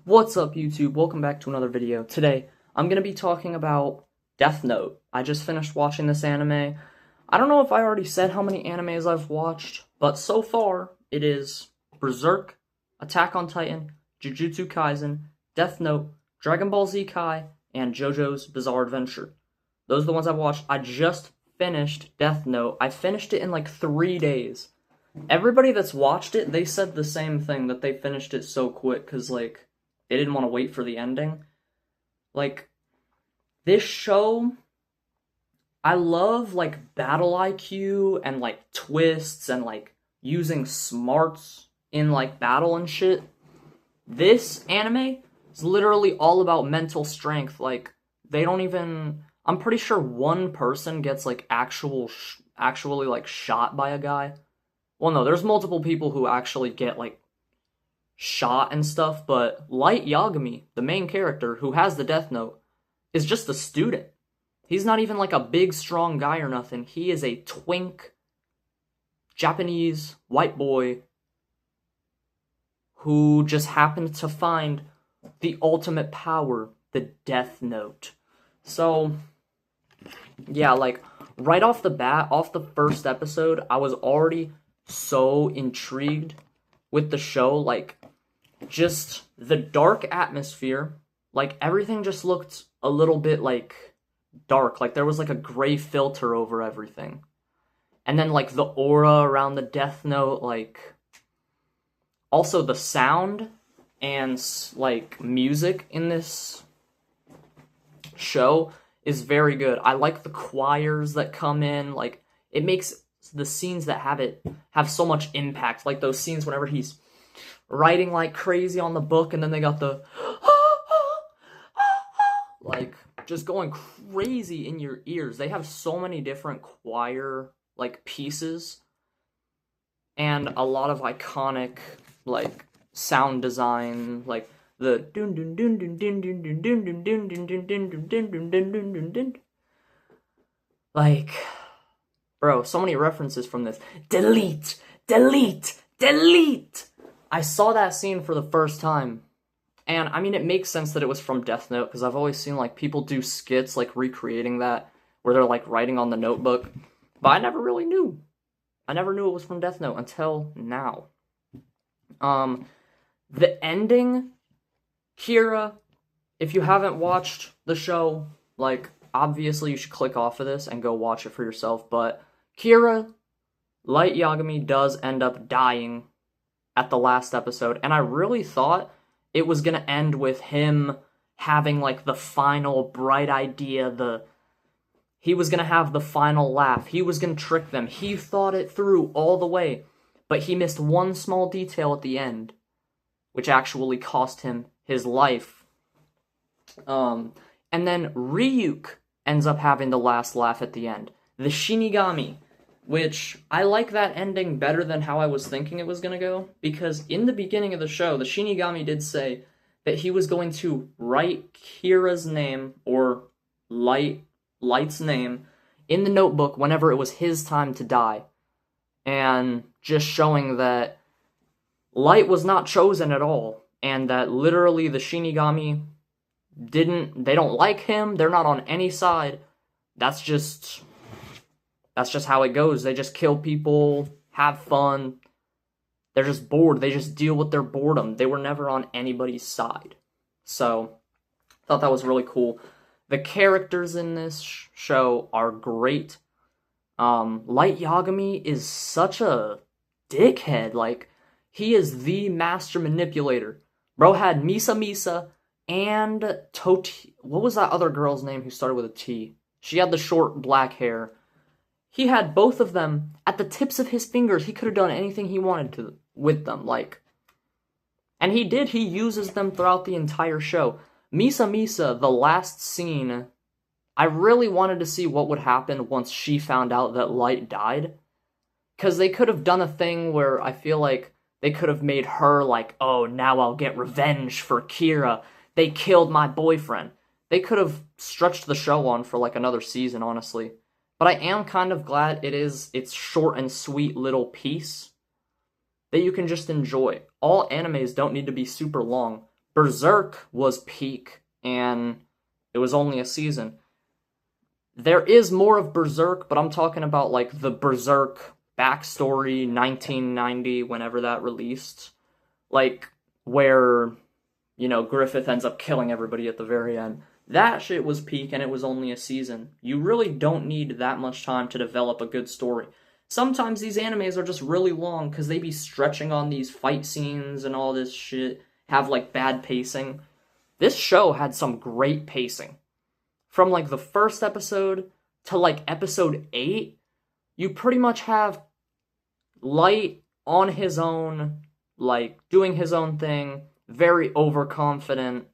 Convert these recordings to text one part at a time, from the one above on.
What's up, YouTube? Welcome back to another video. Today, I'm going to be talking about Death Note. I just finished watching this anime. I don't know if I already said how many animes I've watched, but so far, it is Berserk, Attack on Titan, Jujutsu Kaisen, Death Note, Dragon Ball Z Kai, and JoJo's Bizarre Adventure. Those are the ones I've watched. I just finished Death Note. I finished it in like 3 days. Everybody that's watched it, they said the same thing, that they finished it so quick, because, like, they didn't want to wait for the ending. Like, this show, I love, like, battle IQ and, like, twists and, like, using smarts in, like, battle and shit. This anime is literally all about mental strength. Like, they don't even... I'm pretty sure one person gets, like, actually, like, shot by a guy. Well, no, there's multiple people who actually get, like, shot and stuff, but Light Yagami, the main character who has the Death Note, is just a student. He's not even like a big, strong guy or nothing. He is a twink, Japanese, white boy who just happened to find the ultimate power, the Death Note. So, yeah, like, right off the bat, off the first episode, I was already so intrigued with the show. Like, just the dark atmosphere, like, everything just looked a little bit, like, dark. Like, there was, like, a gray filter over everything. And then, like, the aura around the Death Note, like, also the sound and, like, music in this show is very good. I like the choirs that come in. Like, it makes the scenes that have so much impact. Like, those scenes whenever he's writing like crazy on the book, and then they got the like, just going crazy in your ears. They have so many different choir like pieces and a lot of iconic like sound design, like the dun dun dun dun dun dun dun dun dun dun dun dun dun dun dun dun dun dun dun. Like, bro, so many references from this. Delete, delete, delete. I saw that scene for the first time, and I mean, it makes sense that it was from Death Note, because I've always seen, like, people do skits, like, recreating that, where they're, like, writing on the notebook, but I never really knew. I never knew it was from Death Note until now. The ending, Kira, if you haven't watched the show, like, obviously you should click off of this and go watch it for yourself, but Kira, Light Yagami, does end up dying at the last episode, and I really thought it was gonna end with him having, like, the final bright idea, he was gonna have the final laugh, he was gonna trick them, he thought it through all the way, but he missed one small detail at the end, which actually cost him his life. And then Ryuk ends up having the last laugh at the end. The Shinigami, which I like that ending better than how I was thinking it was going to go, because in the beginning of the show, the Shinigami did say that he was going to write Kira's name, or Light's name, in the notebook whenever it was his time to die, and just showing that Light was not chosen at all, and that literally the Shinigami they don't like him, they're not on any side. That's just how it goes. They just kill people, have fun. They're just bored. They just deal with their boredom. They were never on anybody's side. So, I thought that was really cool. The characters in this show are great. Light Yagami is such a dickhead. Like, he is the master manipulator. Bro had Misa Misa and Toti. What was that other girl's name who started with a T? She had the short black hair. He had both of them at the tips of his fingers. He could have done anything he wanted to with them, like. And he did. He uses them throughout the entire show. Misa Misa, the last scene, I really wanted to see what would happen once she found out that Light died. Because they could have done a thing where I feel like they could have made her like, oh, now I'll get revenge for Kira. They killed my boyfriend. They could have stretched the show on for like another season, honestly. But I am kind of glad it's short and sweet little piece that you can just enjoy. All animes don't need to be super long, Berserk was peak, and it was only a season. There is more of Berserk, but I'm talking about like the Berserk backstory, 1990, whenever that released. Like, where, Griffith ends up killing everybody at the very end. That shit was peak, and it was only a season. You really don't need that much time to develop a good story. Sometimes these animes are just really long because they be stretching on these fight scenes and all this shit, have like bad pacing. This show had some great pacing. From like the first episode to like episode 8, you pretty much have Light on his own, like doing his own thing, very overconfident,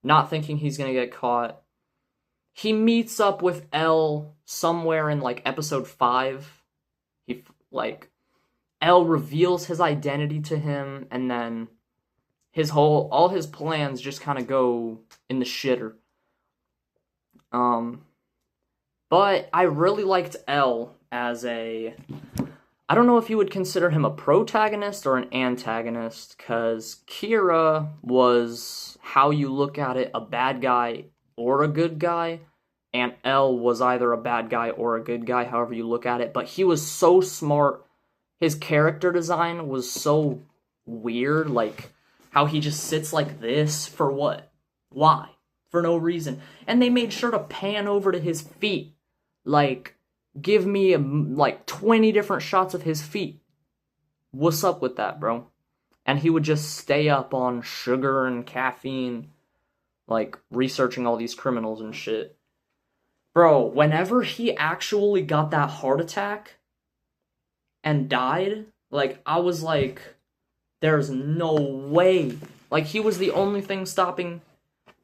not thinking he's gonna get caught. He meets up with L somewhere in like episode 5. L reveals his identity to him, and then all his plans just kind of go in the shitter. But I really liked L as I don't know if you would consider him a protagonist or an antagonist, because Kira was, how you look at it, a bad guy or a good guy, and L was either a bad guy or a good guy, however you look at it, but he was so smart. His character design was so weird, like, how he just sits like this, for what? Why? For no reason. And they made sure to pan over to his feet. Like, give me, 20 different shots of his feet. What's up with that, bro? And he would just stay up on sugar and caffeine, like, researching all these criminals and shit. Bro, whenever he actually got that heart attack and died, like, I was like, there's no way. Like, he was the only thing stopping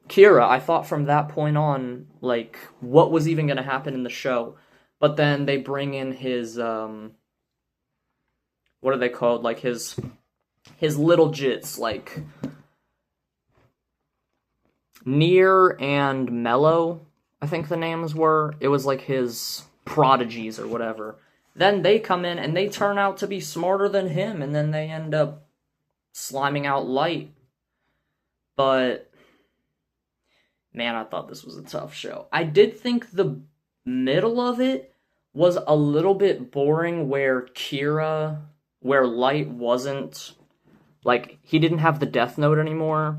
Kira. I thought from that point on, like, what was even going to happen in the show? But then they bring in his, what are they called? Like, his little jits, like, Near and Mellow, I think the names were. It was like his prodigies or whatever. Then they come in and they turn out to be smarter than him, and then they end up sliming out Light. But man, I thought this was a tough show. I did think the middle of it was a little bit boring, where Light wasn't, like, he didn't have the Death Note anymore,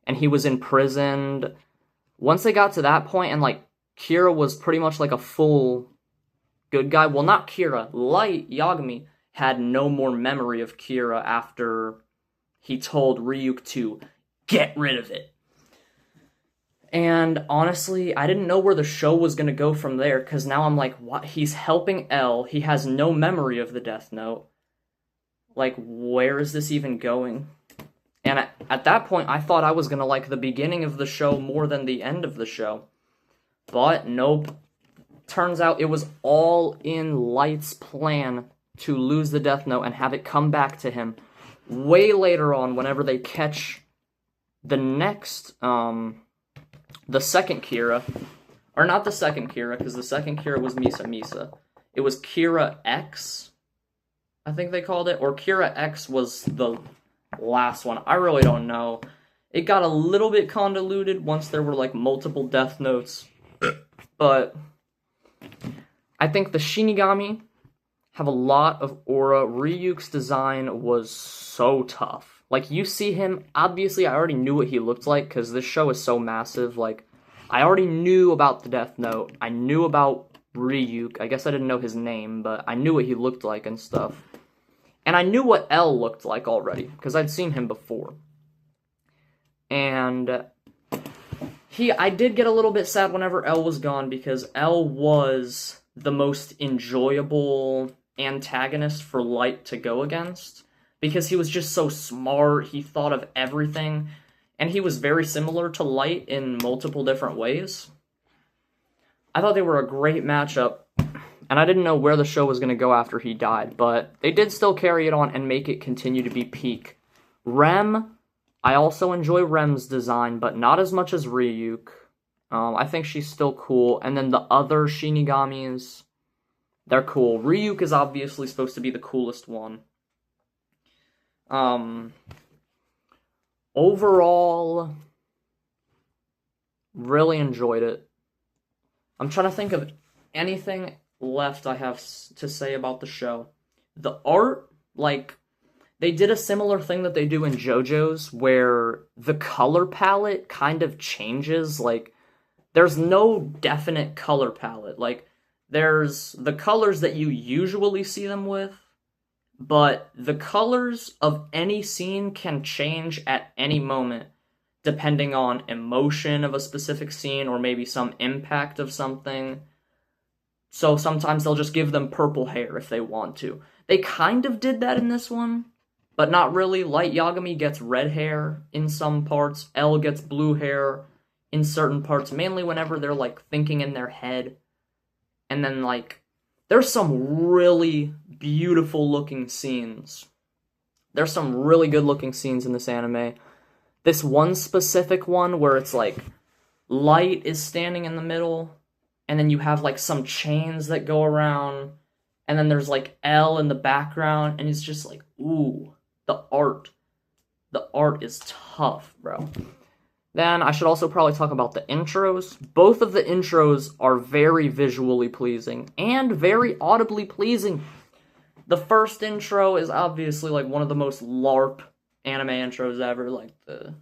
and he was imprisoned. Once they got to that point, and, like, Kira was pretty much like a full good guy. Well, not Kira. Light, Yagami, had no more memory of Kira after he told Ryuk to get rid of it. And honestly, I didn't know where the show was going to go from there, because now I'm like, what? He's helping L. He has no memory of the Death Note. Like, where is this even going? And at that point, I thought I was going to like the beginning of the show more than the end of the show. But nope. Turns out it was all in Light's plan to lose the Death Note and have it come back to him way later on, whenever they catch the next, the second Kira, or not the second Kira, because the second Kira was Misa Misa. It was Kira X, I think they called it, or Kira X was the last one. I really don't know. It got a little bit convoluted once there were, like, multiple Death Notes, but I think the Shinigami have a lot of aura. Ryuk's design was so tough. Like, you see him, obviously I already knew what he looked like, because this show is so massive. Like, I already knew about the Death Note. I knew about Ryuk. I guess I didn't know his name, but I knew what he looked like and stuff. And I knew what L looked like already, because I'd seen him before. And I did get a little bit sad whenever L was gone, because L was the most enjoyable antagonist for Light to go against, because he was just so smart. He thought of everything, and he was very similar to Light in multiple different ways. I thought they were a great matchup, and I didn't know where the show was going to go after he died, but they did still carry it on and make it continue to be peak. Rem, I also enjoy Rem's design, but not as much as Ryuk. I think she's still cool, and then the other Shinigamis, they're cool. Ryuk is obviously supposed to be the coolest one. overall, really enjoyed it. I'm trying to think of anything left I have to say about the show. The art, like, they did a similar thing that they do in JoJo's, where the color palette kind of changes. Like, there's no definite color palette. Like, there's the colors that you usually see them with, but the colors of any scene can change at any moment, depending on emotion of a specific scene or maybe some impact of something. So sometimes they'll just give them purple hair if they want to. They kind of did that in this one, but not really. Light Yagami gets red hair in some parts, L gets blue hair in certain parts, mainly whenever they're, like, thinking in their head. And then, like, there's some really beautiful looking scenes. There's some really good looking scenes in this anime. This one specific one where it's like Light is standing in the middle, and then you have like some chains that go around, and then there's like L in the background, and it's just like, ooh, the art. The art is tough, bro. Then I should also probably talk about the intros. Both of the intros are very visually pleasing and very audibly pleasing. The first intro is obviously like one of the most LARP anime intros ever, like the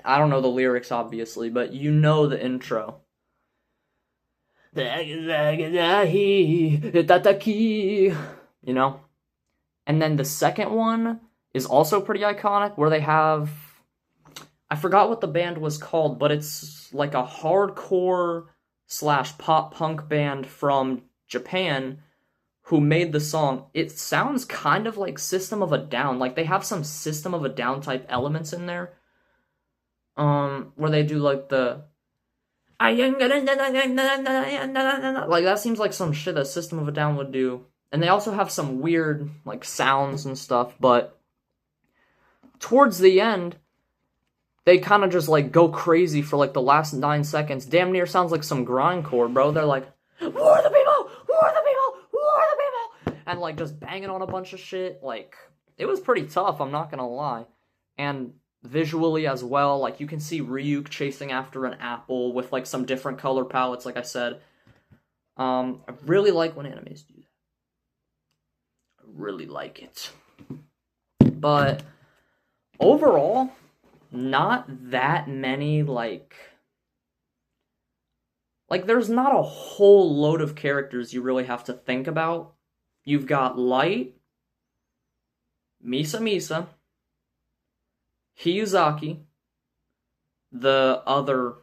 I don't know the lyrics obviously, but you know the intro. You know? And then the second one is also pretty iconic, where they have, I forgot what the band was called, but it's like a hardcore / pop punk band from Japan who made the song. It sounds kind of like System of a Down. Like, they have some System of a Down type elements in there. Where they do like the like, that seems like some shit that System of a Down would do. And they also have some weird like sounds and stuff, but towards the end they kind of just like go crazy for like the last 9 seconds. Damn near sounds like some grindcore, bro. They're like, who are the people? Who are the people? Who are the people? And like just banging on a bunch of shit. Like, it was pretty tough, I'm not gonna lie. And visually as well, like you can see Ryuk chasing after an apple with like some different color palettes, like I said. I really like when animes do that. I really like it. But overall, not that many, like there's not a whole load of characters you really have to think about. You've got Light, Misa, Hiyuzaki, the other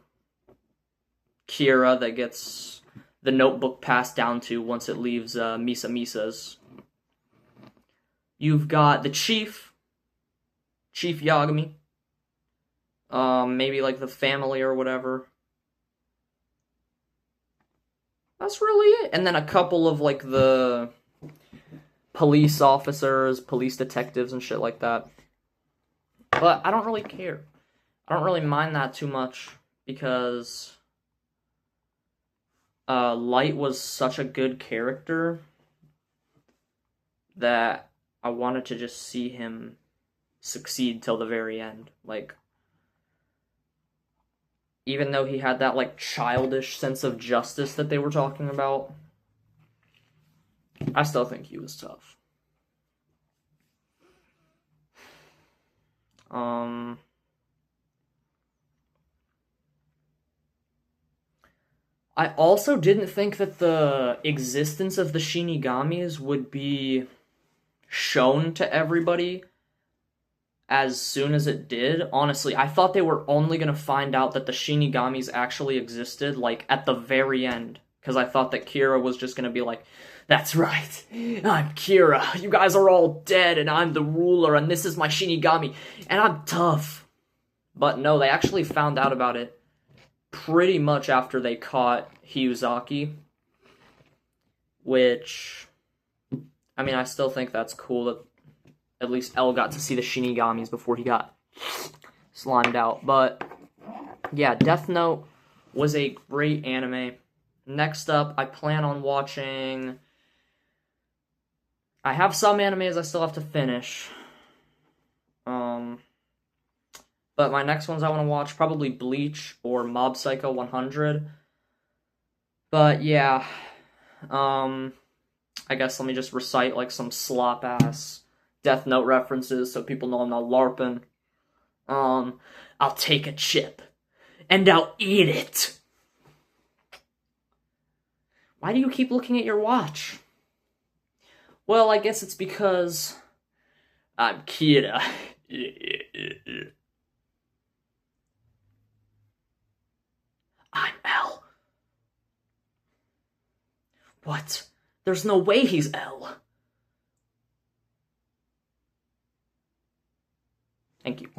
Kira that gets the notebook passed down to once it leaves Misa's. You've got the Chief Yagami, maybe like the family or whatever. That's really it. And then a couple of like the police officers, police detectives and shit like that. But I don't really care. I don't really mind that too much because Light was such a good character that I wanted to just see him succeed till the very end. Like, even though he had that like childish sense of justice that they were talking about, I still think he was tough. I also didn't think that the existence of the Shinigamis would be shown to everybody as soon as it did. Honestly, I thought they were only going to find out that the Shinigamis actually existed, like, at the very end. Because I thought that Kira was just going to be like, that's right, I'm Kira, you guys are all dead, and I'm the ruler, and this is my Shinigami, and I'm tough. But no, they actually found out about it pretty much after they caught Hiyuzaki. Which, I mean, I still think that's cool that at least L got to see the Shinigamis before he got slimed out. But yeah, Death Note was a great anime. Next up, I plan on watching... I have some animes I still have to finish. Um, but my next ones I want to watch, probably Bleach or Mob Psycho 100. But yeah, I guess let me just recite like some slop-ass Death Note references so people know I'm not LARPing. I'll take a chip, and I'll eat it. Why do you keep looking at your watch? Well, I guess it's because I'm Kira. I'm L. What? There's no way he's L. Thank you.